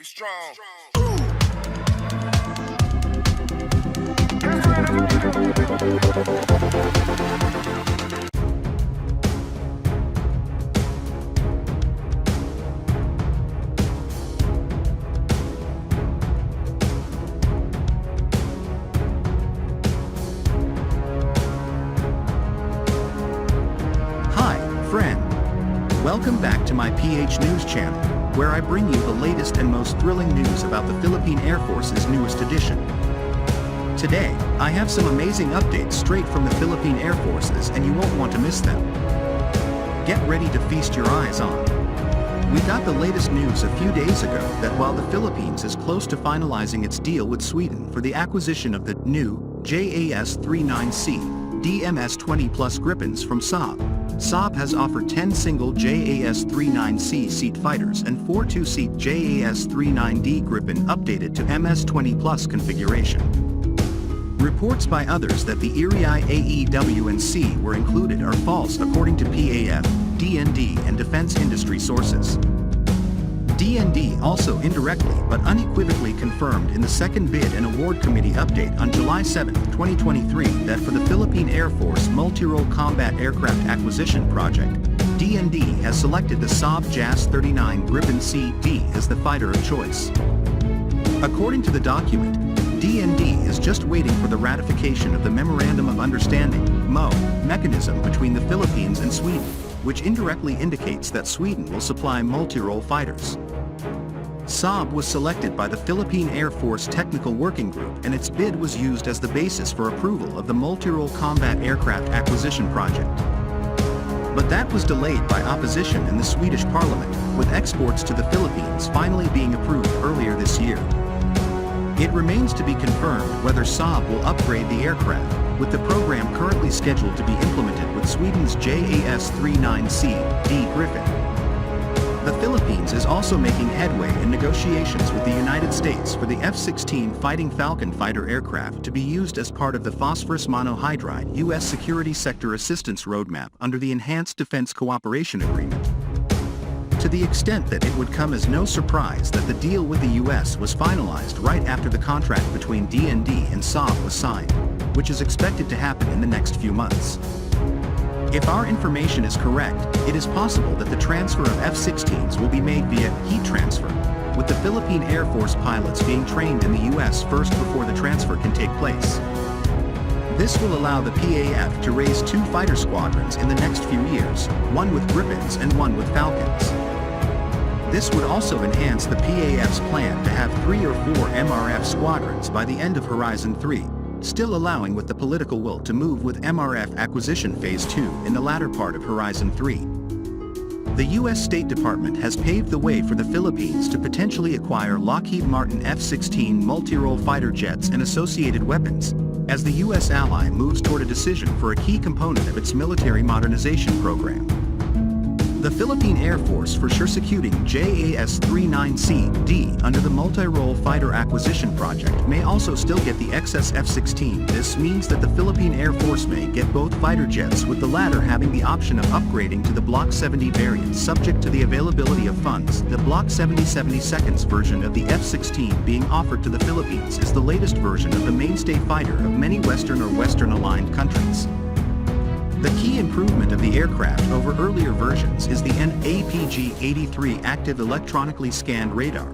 strong. Hi, friend. Welcome back to my PH News channel, where I bring you the latest and most thrilling news about the Philippine Air Force's newest edition. Today, I have some amazing updates straight from the Philippine Air Forces and you won't want to miss them. Get ready to feast your eyes on. We got the latest news a few days ago that while the Philippines is close to finalizing its deal with Sweden for the acquisition of the new JAS-39C DMS-20 Plus Gripens from Saab, Saab has offered 10 single JAS-39C seat fighters and 4 two-seat JAS-39D Gripen updated to MS-20 Plus configuration. Reports by others that the ERI AEW&C were included are false according to PAF, DND and defense industry sources. DND also indirectly but unequivocally confirmed in the second Bid and Award Committee update on July 7, 2023 that for the Philippine Air Force Multi-Role Combat Aircraft Acquisition Project, DND has selected the Saab JAS-39 Gripen CD as the fighter of choice. According to the document, DND is just waiting for the ratification of the Memorandum of Understanding (MO) mechanism between the Philippines and Sweden, which indirectly indicates that Sweden will supply multi-role fighters. Saab was selected by the Philippine Air Force Technical Working Group and its bid was used as the basis for approval of the Multi-Role Combat Aircraft Acquisition Project. But that was delayed by opposition in the Swedish Parliament, with exports to the Philippines finally being approved earlier this year. It remains to be confirmed whether Saab will upgrade the aircraft, with the program currently scheduled to be implemented with Sweden's JAS-39C D Gripen. The Philippines is also making headway in negotiations with the United States for the F-16 Fighting Falcon fighter aircraft to be used as part of the phosphorus monohydride U.S. Security Sector Assistance Roadmap under the Enhanced Defense Cooperation Agreement. To the extent that it would come as no surprise that the deal with the U.S. was finalized right after the contract between DND and Saab was signed, which is expected to happen in the next few months. If our information is correct, it is possible that the transfer of F-16s will be made via heat transfer, with the Philippine Air Force pilots being trained in the U.S. first before the transfer can take place. This will allow the PAF to raise 2 fighter squadrons in the next few years, one with Gripens and one with Falcons. This would also enhance the PAF's plan to have 3 or 4 MRF squadrons by the end of Horizon 3, still allowing with the political will to move with MRF acquisition Phase 2 in the latter part of Horizon 3. The U.S. State Department has paved the way for the Philippines to potentially acquire Lockheed Martin F-16 multi-role fighter jets and associated weapons, as the U.S. ally moves toward a decision for a key component of its military modernization program. The Philippine Air Force for sure securing JAS-39C D under the Multi-Role Fighter Acquisition Project may also still get the excess F-16. This means that the Philippine Air Force may get both fighter jets, with the latter having the option of upgrading to the Block 70 variant subject to the availability of funds. The Block 70/72 version of the F-16 being offered to the Philippines is the latest version of the mainstay fighter of many Western or Western-aligned countries. The key improvement of the aircraft over earlier versions is the NAPG-83 active electronically scanned radar,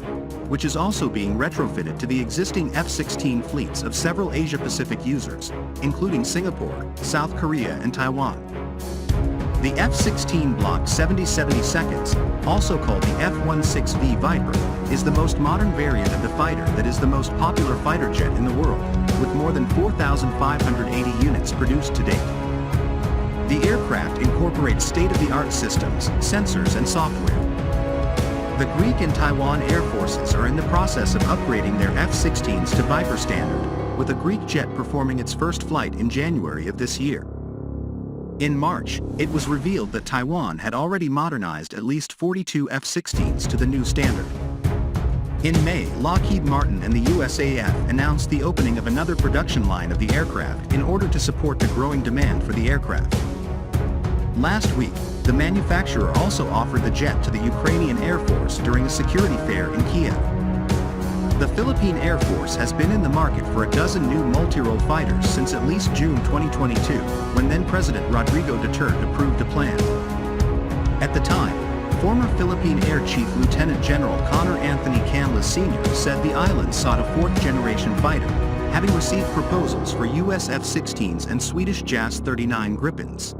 which is also being retrofitted to the existing F-16 fleets of several Asia-Pacific users, including Singapore, South Korea and Taiwan. The F-16 Block 70/72, also called the F-16V Viper, is the most modern variant of the fighter that is the most popular fighter jet in the world, with more than 4,580 units produced to date. The aircraft incorporates state-of-the-art systems, sensors and software. The Greek and Taiwan Air Forces are in the process of upgrading their F-16s to Viper standard, with a Greek jet performing its first flight in January of this year. In March, it was revealed that Taiwan had already modernized at least 42 F-16s to the new standard. In May, Lockheed Martin and the USAF announced the opening of another production line of the aircraft in order to support the growing demand for the aircraft. Last week, the manufacturer also offered the jet to the Ukrainian Air Force during a security fair in Kiev. Philippine Air Force has been in the market for a dozen new multi-role fighters since at least June 2022, when then-President Rodrigo Duterte approved a plan. At the time, former Philippine Air Chief Lieutenant General Connor Anthony Canlas Sr. said the island sought a fourth-generation fighter, having received proposals for US F-16s and Swedish JAS-39 Gripens.